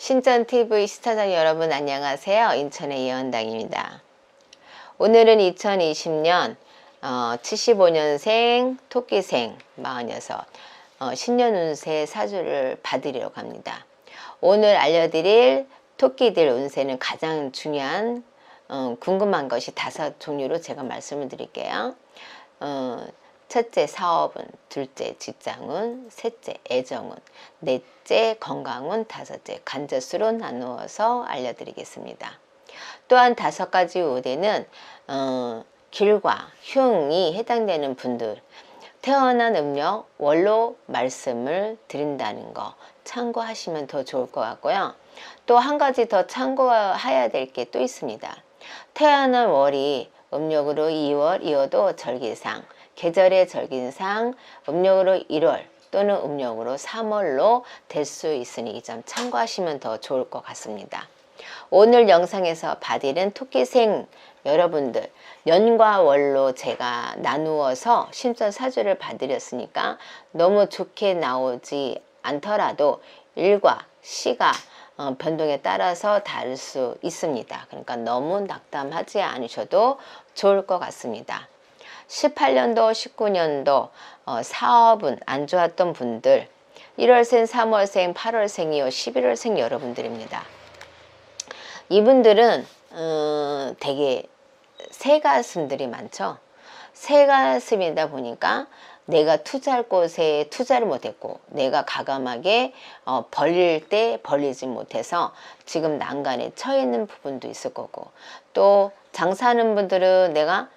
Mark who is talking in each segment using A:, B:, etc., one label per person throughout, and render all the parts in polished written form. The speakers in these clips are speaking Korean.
A: 신천TV 시청자 여러분 안녕하세요. 인천의 예언당입니다. 오늘은 2020년 75년생 토끼생 46 신년 운세 사주를 봐드리려고 합니다. 오늘 알려드릴 토끼들 운세는 가장 중요한 궁금한 것이 5종류로 제가 말씀을 드릴게요. 첫째 사업운, 둘째 직장운, 셋째 애정운, 넷째 건강운, 다섯째 간접수로 나누어서 알려드리겠습니다. 또한 5가지 우대는 길과 흉이 해당되는 분들 태어난 음력 월로 말씀을 드린다는 거 참고하시면 더 좋을 것 같고요. 또 한 가지 더 참고해야 될 게 또 있습니다. 태어난 월이 음력으로 2월이어도 절기상 계절의 절기상 음력으로 1월 또는 음력으로 3월로 될 수 있으니 이 점 참고하시면 더 좋을 것 같습니다. 오늘 영상에서 봐드린 토끼생 여러분들 년과 월로 제가 나누어서 신선 사주를 봐드렸으니까 너무 좋게 나오지 않더라도 일과 시가 변동에 따라서 다를 수 있습니다. 그러니까 너무 낙담하지 않으셔도 좋을 것 같습니다. 18년도 19년도 사업은 안 좋았던 분들 1월생 3월생 8월생이요 11월생 여러분들입니다. 이분들은 되게 새가슴들이 많죠. 새가슴이다 보니까 내가 투자할 곳에 투자를 못했고 내가 과감하게 벌릴 때 벌리지 못해서 지금 난간에 처해 있는 부분도 있을 거고, 또 장사하는 분들은 내가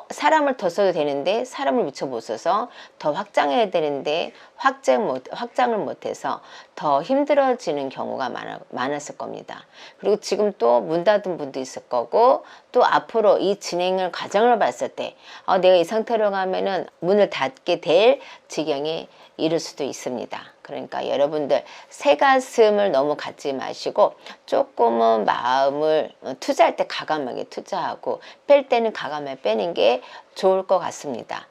A: 사람을 더 써도 되는데 사람을 미처 못 써서 더 확장해야 되는데 확장을 못해서 더 힘들어지는 경우가 많았을 겁니다. 그리고 지금 또 문 닫은 분도 있을 거고, 또 앞으로 이 진행을 과정을 봤을 때 내가 이 상태로 가면은 문을 닫게 될 지경에 이를 수도 있습니다. 그러니까 여러분들 새가슴을 너무 갖지 마시고 조금은 마음을 투자할 때 과감하게 투자하고 뺄 때는 과감하게 빼는 게 좋을 것 같습니다.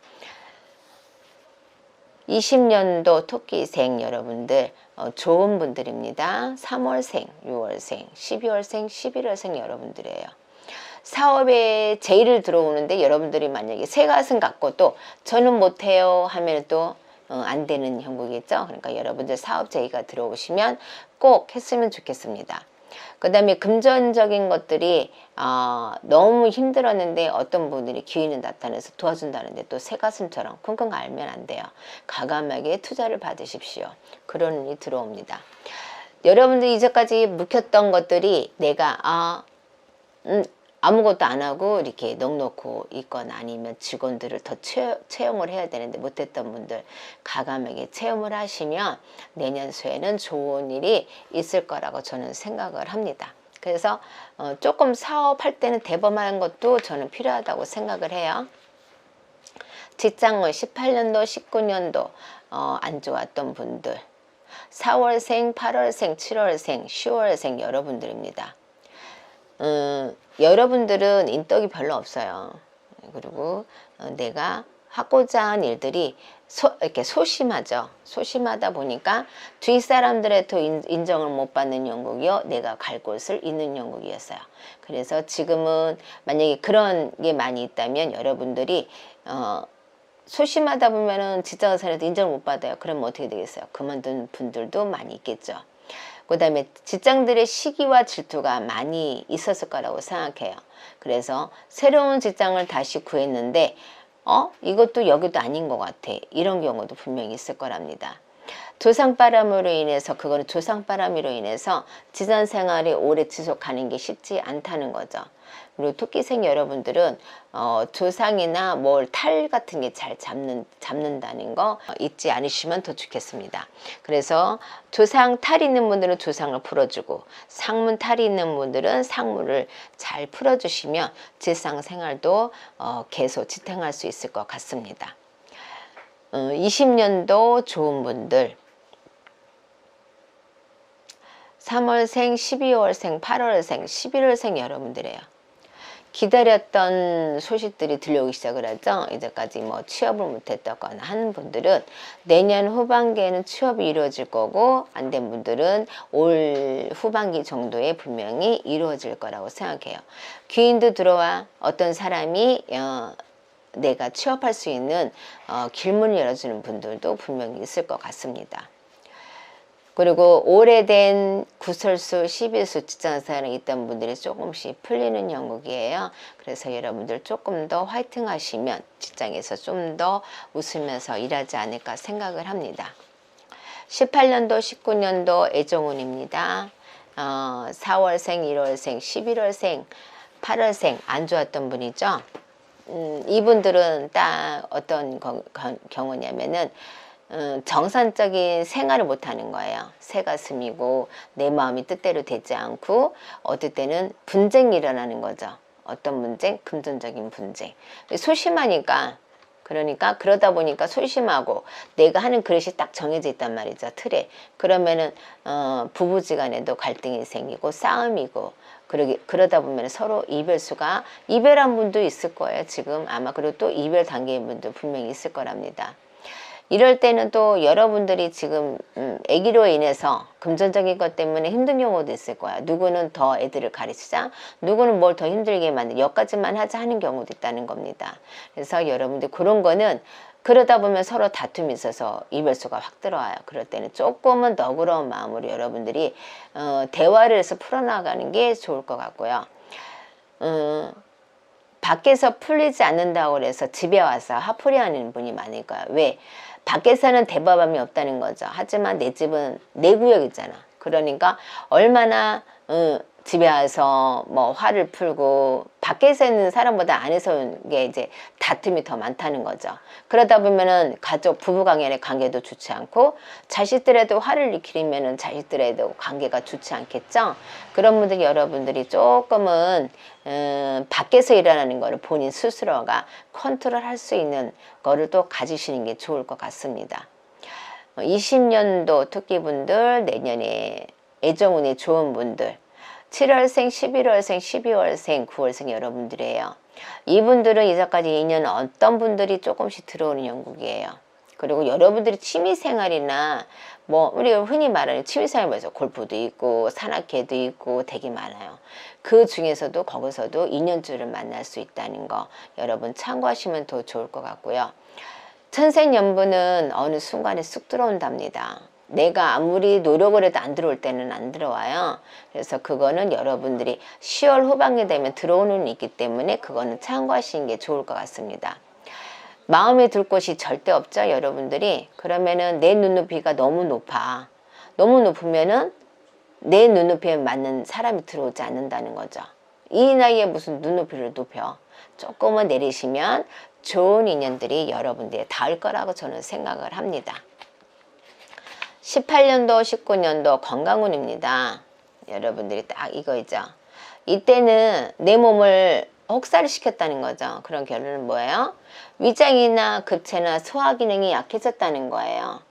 A: 20년도 토끼생 여러분들 좋은 분들입니다. 3월생, 6월생, 12월생, 11월생 여러분들이에요. 사업에 제의를 들어오는데 여러분들이 만약에 새가슴 갖고 또 저는 못해요 하면 또 안 되는 형국이겠죠. 그러니까 여러분들 사업 제의가 들어오시면 꼭 했으면 좋겠습니다. 그 다음에 금전적인 것들이 너무 힘들었는데 어떤 분들이 기운이 나타나서 도와준다는데 또 새가슴처럼 쿵쿵 앓면 안 돼요. 과감하게 투자를 받으십시오. 그런 일이 들어옵니다. 여러분들이 이제까지 묵혔던 것들이 내가 아무것도 안 하고 이렇게 넉놓고 있거나 아니면 직원들을 더 채용을 해야 되는데 못했던 분들 과감하게 채용을 하시면 내년 수에는 좋은 일이 있을 거라고 저는 생각을 합니다. 그래서 조금 사업할 때는 대범한 것도 저는 필요하다고 생각을 해요. 직장은 18년도 19년도 안 좋았던 분들 4월생 8월생 7월생 10월생 여러분들입니다. 여러분들은 인덕이 별로 없어요. 그리고 내가 하고자 한 일들이 이렇게 소심하죠. 소심하다 보니까 주위 사람들의 인정을 못 받는 영국이요, 내가 갈 곳을 잃는 영국이었어요. 그래서 지금은 만약에 그런 게 많이 있다면 여러분들이 소심하다 보면은 직장에서도 인정을 못 받아요. 그러면 어떻게 되겠어요? 그만둔 분들도 많이 있겠죠. 그 다음에 직장들의 시기와 질투가 많이 있었을 거라고 생각해요. 그래서 새로운 직장을 다시 구했는데 이것도 여기도 아닌 것 같아. 이런 경우도 분명히 있을 거랍니다. 조상바람으로 인해서, 그거는 조상바람으로 인해서 직장 생활이 오래 지속하는 게 쉽지 않다는 거죠. 그리고 토끼생 여러분들은 조상이나 탈 같은 게 잘 잡는다는 거 잊지 않으시면 더 좋겠습니다. 그래서 조상 탈이 있는 분들은 조상을 풀어주고 상문 탈이 있는 분들은 상문을 잘 풀어주시면 직장 생활도 계속 지탱할 수 있을 것 같습니다. 20년도 좋은 분들 3월생, 12월생, 8월생, 11월생 여러분들이에요. 기다렸던 소식들이 들려오기 시작을 하죠. 이제까지 뭐 취업을 못했다거나 하는 분들은 내년 후반기에는 취업이 이루어질 거고, 안 된 분들은 올 후반기 정도에 분명히 이루어질 거라고 생각해요. 귀인도 들어와 어떤 사람이 내가 취업할 수 있는 길문을 열어주는 분들도 분명히 있을 것 같습니다. 그리고 오래된 구설수, 시비수 직장생활에 있던 분들이 조금씩 풀리는 영역이에요. 그래서 여러분들 조금 더 화이팅 하시면 직장에서 좀 더 웃으면서 일하지 않을까 생각을 합니다. 18년도, 19년도 애정운입니다. 4월생, 1월생, 11월생, 8월생 안 좋았던 분이죠. 이분들은 딱 어떤 경우냐면은 정상적인 생활을 못하는 거예요. 새 가슴이고 내 마음이 뜻대로 되지 않고 어떨 때는 분쟁이 일어나는 거죠. 어떤 분쟁? 금전적인 분쟁. 소심하니까, 그러니까 그러다 보니까 소심하고 내가 하는 그릇이 딱 정해져 있단 말이죠. 틀에. 그러면은 부부지간에도 갈등이 생기고 싸움이고, 그러다 보면 서로 이별한 분도 있을 거예요. 지금 아마. 그리고 또 이별 단계인 분도 분명히 있을 거랍니다. 이럴 때는 또 여러분들이 지금 아기로 인해서 금전적인 것 때문에 힘든 경우도 있을 거야. 누구는 더 애들을 가르치자, 누구는 뭘 더 힘들게 만들, 여기까지만 하자 하는 경우도 있다는 겁니다. 그래서 여러분들 그런 거는 그러다 보면 서로 다툼이 있어서 이별수가 확 들어와요. 그럴 때는 조금은 너그러운 마음으로 여러분들이 대화를 해서 풀어나가는 게 좋을 것 같고요. 밖에서 풀리지 않는다고 해서 집에 와서 화풀이 하는 분이 많을 거야. 왜? 밖에서는 대바밤이 없다는 거죠. 하지만 내 집은 내 구역이잖아. 그러니까 얼마나 집에 와서 뭐 화를 풀고, 밖에서 있는 사람보다 안에서 있는 게 이제 다툼이 더 많다는 거죠. 그러다 보면은 가족 부부간의 관계도 좋지 않고, 자식들에도 화를 일으키면은 자식들에도 관계가 좋지 않겠죠. 그런 분들, 여러분들이 조금은 밖에서 일어나는 거를 본인 스스로가 컨트롤할 수 있는 거를 또 가지시는 게 좋을 것 같습니다. 20년도 토끼분들, 내년에 애정운이 좋은 분들, 7월생, 11월생, 12월생, 9월생 여러분들이에요. 이분들은 이제까지 2년 어떤 분들이 조금씩 들어오는 영국이에요. 그리고 여러분들이 취미생활이나 뭐 우리가 흔히 말하는 취미생활에서 골프도 있고 산악회도 있고 되게 많아요. 그 중에서도 거기서도 인연줄을 만날 수 있다는 거 여러분 참고하시면 더 좋을 것 같고요. 천생연분은 어느 순간에 쑥 들어온답니다. 내가 아무리 노력을 해도 안 들어올 때는 안 들어와요. 그래서 그거는 여러분들이 10월 후반기 되면 들어오는 있기 때문에 그거는 참고하시는 게 좋을 것 같습니다. 마음에 들 곳이 절대 없죠, 여러분들이. 그러면은 내 눈높이가 너무 높아. 너무 높으면은 내 눈높이에 맞는 사람이 들어오지 않는다는 거죠. 이 나이에 무슨 눈높이를 높여. 조금은 내리시면 좋은 인연들이 여러분들에 닿을 거라고 저는 생각을 합니다. 18년도, 19년도 건강운입니다. 여러분들이 딱 이거이죠. 이때는 내 몸을 혹사를 시켰다는 거죠. 그런 결론은 뭐예요? 위장이나 급체나 소화 기능이 약해졌다는 거예요.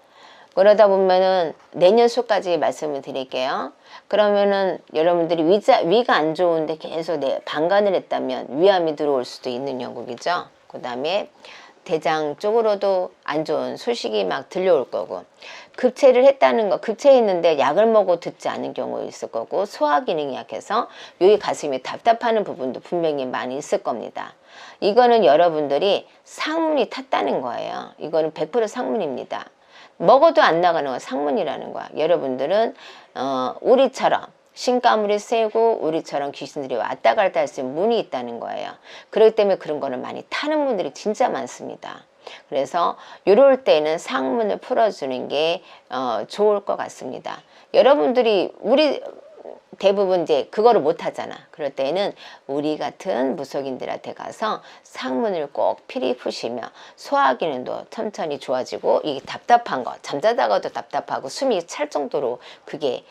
A: 그러다 보면은 내년 수까지 말씀을 드릴게요. 그러면은 여러분들이 위가 안 좋은데 계속 방관을 했다면 위암이 들어올 수도 있는 영국이죠. 그 다음에 대장 쪽으로도 안 좋은 소식이 막 들려올 거고, 급체를 했다는 거, 급체했는데 약을 먹어 듣지 않은 경우 있을 거고, 소화 기능이 약해서 여기 가슴이 답답하는 부분도 분명히 많이 있을 겁니다. 이거는 여러분들이 상문이 탔다는 거예요. 이거는 100% 상문입니다. 먹어도 안 나가는 건 상문이라는 거야. 여러분들은 우리처럼 신가물이 세고 우리처럼 귀신들이 왔다 갔다 할 수 있는 문이 있다는 거예요. 그렇기 때문에 그런 거를 많이 타는 분들이 진짜 많습니다. 그래서 이럴 때는 상문을 풀어주는 게 좋을 것 같습니다. 여러분들이 대부분 이제 그거를 못 하잖아. 그럴 때는 우리 같은 무속인들한테 가서 상문을 꼭 필히 푸시며 소화 기능도 천천히 좋아지고, 이 답답한 거, 잠자다가도 답답하고 숨이 찰 정도로 그게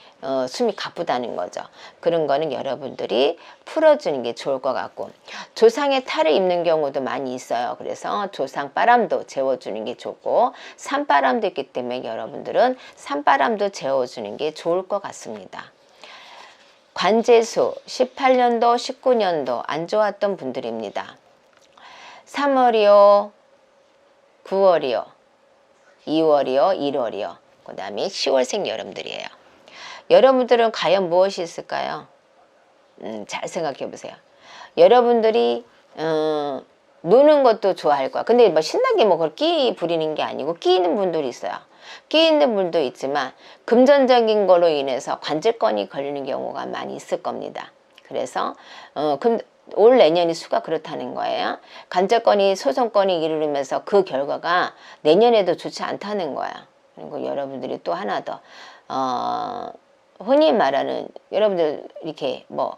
A: 숨이 가쁘다는 거죠. 그런 거는 여러분들이 풀어주는 게 좋을 것 같고, 조상의 탈을 입는 경우도 많이 있어요. 그래서 조상 바람도 재워주는 게 좋고, 산바람도 있기 때문에 여러분들은 산바람도 재워주는 게 좋을 것 같습니다. 관재수 18년도 19년도 안 좋았던 분들입니다. 3월이요 9월이요 2월이요 1월이요 그 다음에 10월생 여러분들이에요. 여러분들은 과연 무엇이 있을까요? 잘 생각해 보세요. 여러분들이 노는 것도 좋아할 거야. 근데 뭐 신나게 뭐 그걸 끼 부리는 게 아니고 끼는 분들이 있어요. 끼 있는 분도 있지만 금전적인 거로 인해서 관절건이 걸리는 경우가 많이 있을 겁니다. 그래서 올 내년이 수가 그렇다는 거예요. 관절건이 소송건이 이르면서 그 결과가 내년에도 좋지 않다는 거야. 그리고 여러분들이 또 하나 더 흔히 말하는 여러분들 이렇게 뭐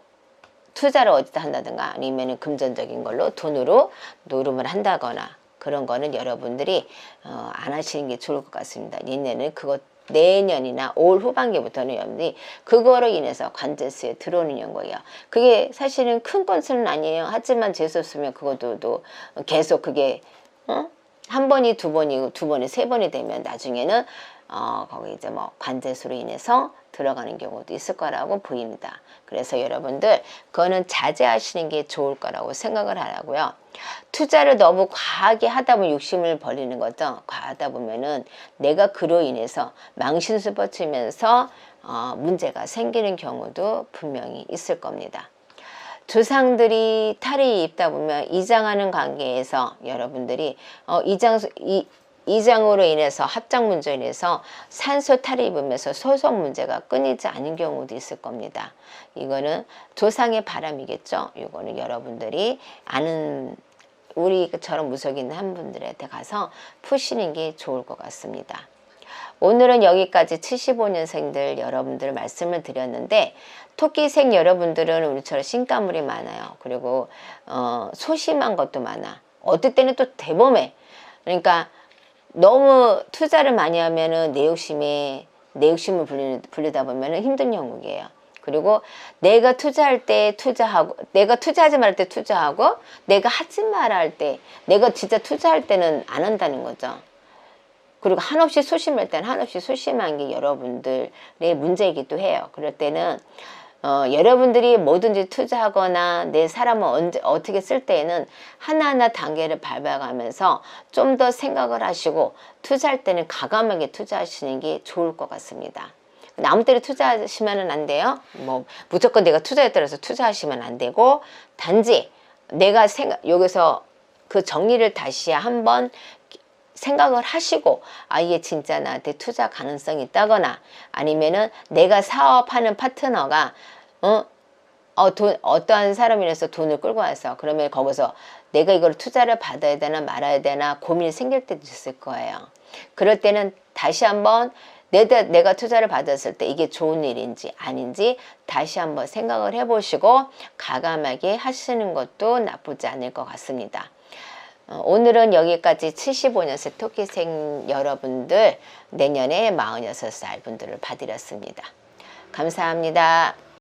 A: 투자를 어디다 한다든가 아니면 금전적인 걸로 돈으로 노름을 한다거나 그런 거는 여러분들이 안 하시는 게 좋을 것 같습니다. 내년이나 올 후반기부터는 여러분들이 그거로 인해서 관제수에 들어오는 거예요. 그게 사실은 큰 건수는 아니에요. 하지만 재수없으면 그것도 계속 그게 한 번이 두 번이고 두 번이 세 번이 되면 나중에는 거기 이제 뭐 관제수로 인해서 들어가는 경우도 있을 거라고 보입니다. 그래서 여러분들 그거는 자제하시는 게 좋을 거라고 생각을 하라고요. 투자를 너무 과하게 하다 보면 욕심을 버리는 거죠. 과하다 보면은 내가 그로 인해서 망신수 뻗치면서 문제가 생기는 경우도 분명히 있을 겁니다. 조상들이 탈이 입다 보면 이장하는 관계에서 여러분들이 이장으로 인해서 합장 문제로 인해서 산소 탈이 입으면서 소송 문제가 끊이지 않은 경우도 있을 겁니다. 이거는 조상의 바람이겠죠. 이거는 여러분들이 아는 우리처럼 무속 있는 한 분들한테 가서 푸시는 게 좋을 것 같습니다. 오늘은 여기까지 75년생들 여러분들 말씀을 드렸는데 토끼생 여러분들은 우리처럼 신가물이 많아요. 그리고 소심한 것도 많아. 어떨 때는 또 대범해. 그러니까 너무 투자를 많이 하면은 내 욕심을 부리다 보면은 힘든 영역이에요. 그리고 내가 투자할 때 투자하고, 내가 투자하지 말할 때 투자하고, 내가 하지 말아 할 때, 내가 진짜 투자할 때는 안 한다는 거죠. 그리고 한없이 소심할 때는 한없이 소심한 게 여러분들의 문제이기도 해요. 그럴 때는 여러분들이 뭐든지 투자하거나 내 사람을 어떻게 쓸 때에는 하나하나 단계를 밟아가면서 좀 더 생각을 하시고 투자할 때는 과감하게 투자하시는 게 좋을 것 같습니다. 아무 때나 투자하시면 안 돼요. 뭐 무조건 내가 투자했다 해서 투자하시면 안 되고 단지 내가 여기서 그 정리를 다시 한번 생각을 하시고 이게 진짜 나한테 투자 가능성이 있다거나 아니면은 내가 사업하는 파트너가 어떠한 사람이라서 돈을 끌고 와서 그러면 거기서 내가 이걸 투자를 받아야 되나 말아야 되나 고민이 생길 때도 있을 거예요. 그럴 때는 다시 한번 내가 투자를 받았을 때 이게 좋은 일인지 아닌지 다시 한번 생각을 해보시고 과감하게 하시는 것도 나쁘지 않을 것 같습니다. 오늘은 여기까지 75년생 토끼생 여러분들 내년에 46살 분들을 봐드렸습니다. 감사합니다.